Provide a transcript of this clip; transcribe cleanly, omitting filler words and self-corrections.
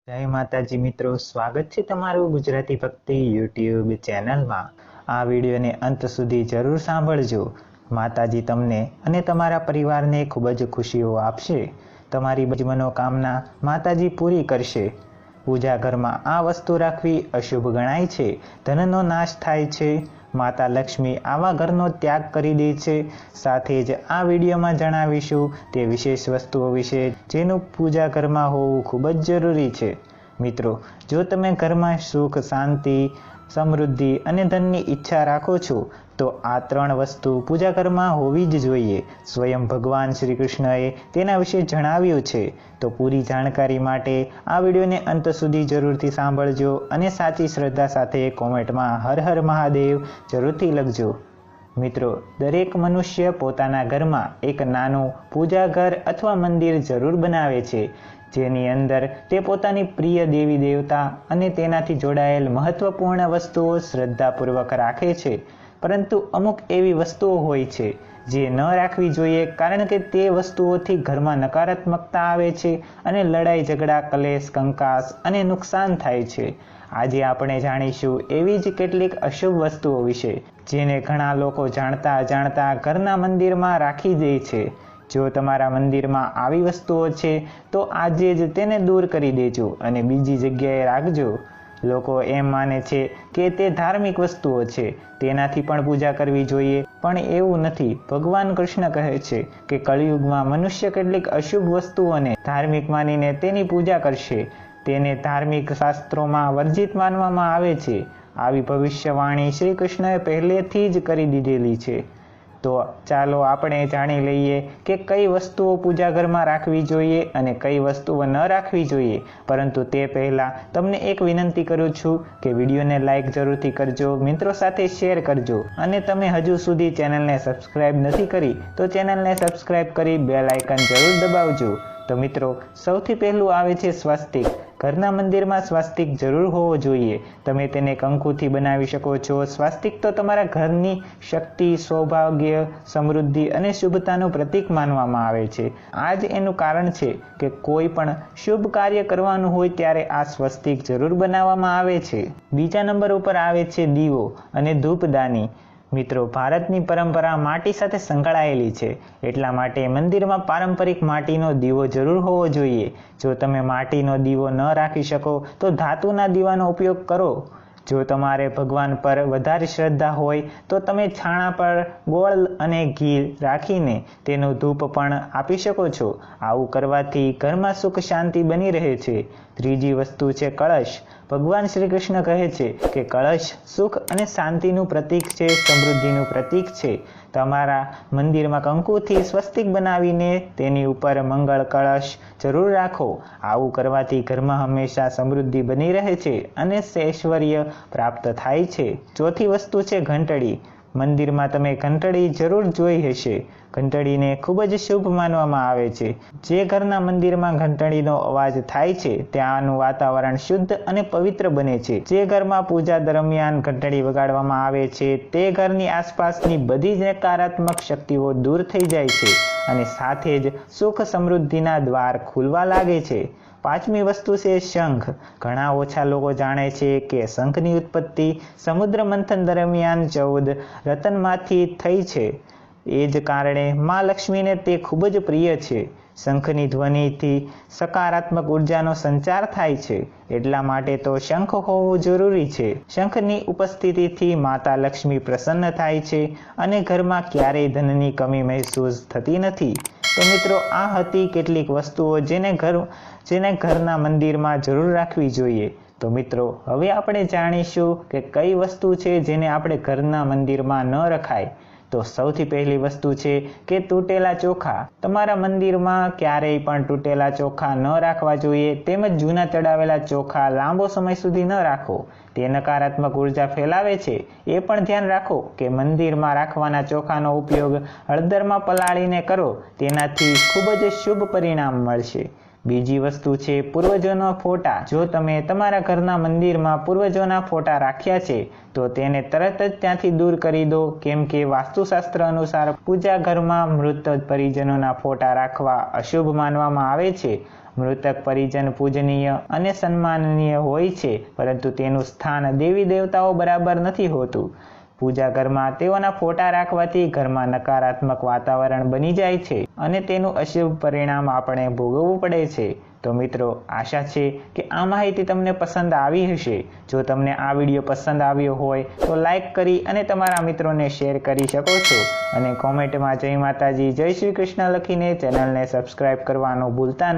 જય માતાજી મિત્રો, સ્વાગત છે તમારું ગુજરાતી ભક્તિ યુટ્યુબ ચેનલમાં। આ વિડીયોને અંત સુધી જરૂર સાંભળજો। માતાજી તમને અને તમારા પરિવારને ખૂબ જ ખુશીઓ આપશે। તમારી બધી મનોકામના માતાજી પૂરી કરશે। પૂજા ઘરમાં આ વસ્તુ રાખવી અશુભ ગણાય છે, ધનનો નાશ થાય છે। માતા લક્ષ્મી આવા ઘરનો ત્યાગ કરી દે છે। સાથે જ આ વિડીયોમાં જણાવીશું તે વિશેષ વસ્તુઓ વિશે જેનું પૂજા ઘરમાં હોવું ખૂબ જ જરૂરી છે। મિત્રો, જો તમે ઘરમાં સુખ, શાંતિ, સમૃદ્ધિ અને ધનની ઈચ્છા રાખો છો તો આ ત્રણ વસ્તુ પૂજા ઘરમાં હોવી જ જોઈએ। સ્વયં ભગવાન શ્રી કૃષ્ણએ તેના વિશે જણાવ્યું છે। તો પૂરી જાણકારી માટે આ વિડીયોને અંત સુધી જરૂરથી સાંભળજો અને સાચી શ્રદ્ધા સાથે કોમેન્ટમાં હર હર મહાદેવ જરૂરથી લખજો। મિત્રો, દરેક મનુષ્ય પોતાના ઘરમાં એક નાનું પૂજા ઘર અથવા મંદિર જરૂર બનાવે છે, જેની અંદર તે પોતાની પ્રિય દેવી દેવતા અને તેનાથી જોડાયેલ મહત્વપૂર્ણ વસ્તુઓ શ્રદ્ધાપૂર્વક રાખે છે। પરંતુ અમુક એવી વસ્તુઓ હોય છે જે ન રાખવી જોઈએ, કારણ કે તે વસ્તુઓથી ઘરમાં નકારાત્મકતા આવે છે અને લડાઈ ઝઘડા, કલેશ, કંકાસ અને નુકસાન થાય છે। આજે આપણે જાણીશું એવી જ કેટલીક અશુભ વસ્તુઓ વિશે જેને ઘણા લોકો જાણતા અજાણતા ઘરના મંદિરમાં રાખી દે છે। જો તમારા મંદિરમાં આવી વસ્તુઓ છે તો આજે જ તેને દૂર કરી દેજો અને બીજી જગ્યાએ રાખજો। લોકો એમ માને છે કે તે ધાર્મિક વસ્તુઓ છે, તેનાથી પણ પૂજા કરવી જોઈએ, પણ એવું નથી। ભગવાન કૃષ્ણ કહે છે કે કળિયુગમાં મનુષ્ય કેટલીક અશુભ વસ્તુઓને ધાર્મિક માનીને તેની પૂજા કરશે, તેને ધાર્મિક શાસ્ત્રોમાં વર્જિત માનવામાં આવે છે। આવી ભવિષ્યવાણી શ્રી કૃષ્ણએ પહેલેથી જ કરી દીધેલી છે। તો ચાલો આપણે જાણી લઈએ કે કઈ વસ્તુઓ પૂજા ઘરમાં રાખવી જોઈએ અને કઈ વસ્તુઓ ન રાખવી જોઈએ। પરંતુ તે પહેલાં તમને એક વિનંતી કરું છું કે વિડીયોને લાઇક જરૂરથી કરજો, મિત્રો સાથે શેર કરજો અને તમે હજુ સુધી ચેનલને સબસ્ક્રાઇબ નથી કરી તો ચેનલને સબસ્ક્રાઇબ કરી બેલ આઇકન જરૂર દબાવજો। તો મિત્રો, સૌથી પહેલું આવે છે સ્વસ્તિક। ઘરના મંદિરમાં સ્વાસ્તિક જરૂર હોવો જોઈએ। તમે તેને કંકુથી બનાવી શકો છો। સ્વાસ્તિક તો તમારા ઘરની શક્તિ, સૌભાગ્ય, સમૃદ્ધિ અને શુભતાનું પ્રતીક માનવામાં આવે છે। આ જ એનું કારણ છે કે કોઈ પણ શુભ કાર્ય કરવાનું હોય ત્યારે આ સ્વસ્તિક જરૂર બનાવવામાં આવે છે। બીજા નંબર ઉપર આવે છે દીવો અને ધૂપદાની। મિત્રો, ભારતની પરંપરા માટી સાથે સંકળાયેલી છે, એટલા માટે મંદિરમાં પારંપરિક માટીનો દીવો જરૂર હોવો જોઈએ। જો તમે માટીનો દીવો ન રાખી શકો તો ધાતુના દીવાનો ઉપયોગ કરો। જો તમારે ભગવાન પર વધારે શ્રદ્ધા હોય તો તમે છાણા પર ગોળ અને ઘી રાખીને તેનું ધૂપ પણ આપી શકો છો। આવું કરવાથી ઘરમાં સુખ શાંતિ બની રહે છે। ત્રીજી વસ્તુ છે કળશ। ભગવાન શ્રી કૃષ્ણ કહે છે કે કળશ સુખ અને શાંતિનું પ્રતીક છે, સમૃદ્ધિનું પ્રતીક છે। તમારા મંદિરમાં કંકુથી સ્વસ્તિક બનાવીને તેની ઉપર મંગળ કળશ જરૂર રાખો। આવું કરવાથી ઘરમાં હંમેશા સમૃદ્ધિ બની રહે છે અને ઐશ્વર્ય પ્રાપ્ત થાય છે। ચોથી વસ્તુ છે ઘંટડી। મંદિરમાં તમે ઘંટડી જરૂર જોઈ હશે। ઘંટડીને ખૂબ જ શુભ માનવામાં આવે છે। જે ઘરના મંદિરમાં ઘંટડીનો અવાજ થાય છે ત્યાંનું વાતાવરણ શુદ્ધ અને પવિત્ર બને છે। જે ઘરમાં પૂજા દરમિયાન ઘંટડી વગાડવામાં આવે છે તે ઘરની આસપાસની બધી જ નકારાત્મક શક્તિઓ દૂર થઈ જાય છે અને સાથે જ સુખ સમૃદ્ધિના દ્વાર ખુલવા લાગે છે। પાંચમી વસ્તુ છે શંખ। ઘણા ઓછા લોકો જાણે છે કે શંખની ઉત્પત્તિ સમુદ્ર મંથન દરમિયાન 14 રત્નમાંથી થઈ છે। એ જ કારણે મા લક્ષ્મીને તે ખૂબ જ પ્રિય છે। શંખની ધ્વનિથી સકારાત્મક ઉર્જાનો સંચાર થાય છે, એટલા માટે તો શંખ હોવું જરૂરી છે। શંખની ઉપસ્થિતિથી માતા લક્ષ્મી પ્રસન્ન થાય છે અને ઘરમાં ક્યારેય ધનની કમી મહેસૂસ થતી નથી। તો મિત્રો, આ હતી કેટલીક વસ્તુઓ જેને ઘરના મંદિરમાં જરૂર રાખવી જોઈએ। તો મિત્રો, હવે આપણે જાણીશું કે કઈ વસ્તુ છે જેને આપણે ઘરના મંદિરમાં ન રખાય। તો સૌથી પહેલી વસ્તુ છે કે તૂટેલા ચોખા। તમારા મંદિરમાં ક્યારેય પણ તૂટેલા ચોખા ન રાખવા જોઈએ, તેમજ જૂના ચડાવેલા ચોખા લાંબો સમય સુધી ન રાખો, તે નકારાત્મક ઉર્જા ફેલાવે છે। એ પણ ધ્યાન રાખો કે મંદિરમાં રાખવાના ચોખાનો ઉપયોગ હળદરમાં પલાળીને કરો, તેનાથી ખૂબ જ શુભ પરિણામ મળશે। બીજી વસ્તુ છે પૂર્વજોના ફોટા। જો તમે તમારા ઘરના મંદિરમાં પૂર્વજોના ફોટા રાખ્યા છે તો તેને તરત જ ત્યાંથી દૂર કરી દો, કેમ કે વાસ્તુશાસ્ત્ર અનુસાર પૂજા ઘરમાં મૃત પરિજનોના ફોટા રાખવા અશુભ માનવામાં આવે છે। મૃતક પરિજન પૂજનીય અને સન્માનનીય હોય છે, પરંતુ તેનું સ્થાન દેવી દેવતાઓ બરાબર નથી હોતું. પૂજા ઘરમાં તેઓના ફોટા રાખવાથી ઘરમાં નકારાત્મક વાતાવરણ બની જાય છે અને તેનું અશુભ પરિણામ આપણે ભોગવવું પડે છે. તો મિત્રો, આશા છે કે આ માહિતી તમને પસંદ આવી હશે. જો તમને આ વિડીયો પસંદ આવ્યો હોય તો લાઈક કરી અને તમારા મિત્રોને શેર કરી શકો છો અને કોમેન્ટમાં જય માતાજી, જય શ્રી કૃષ્ણ લખીને ચેનલને સબસ્ક્રાઈબ કરવાનું ભૂલતા નહીં.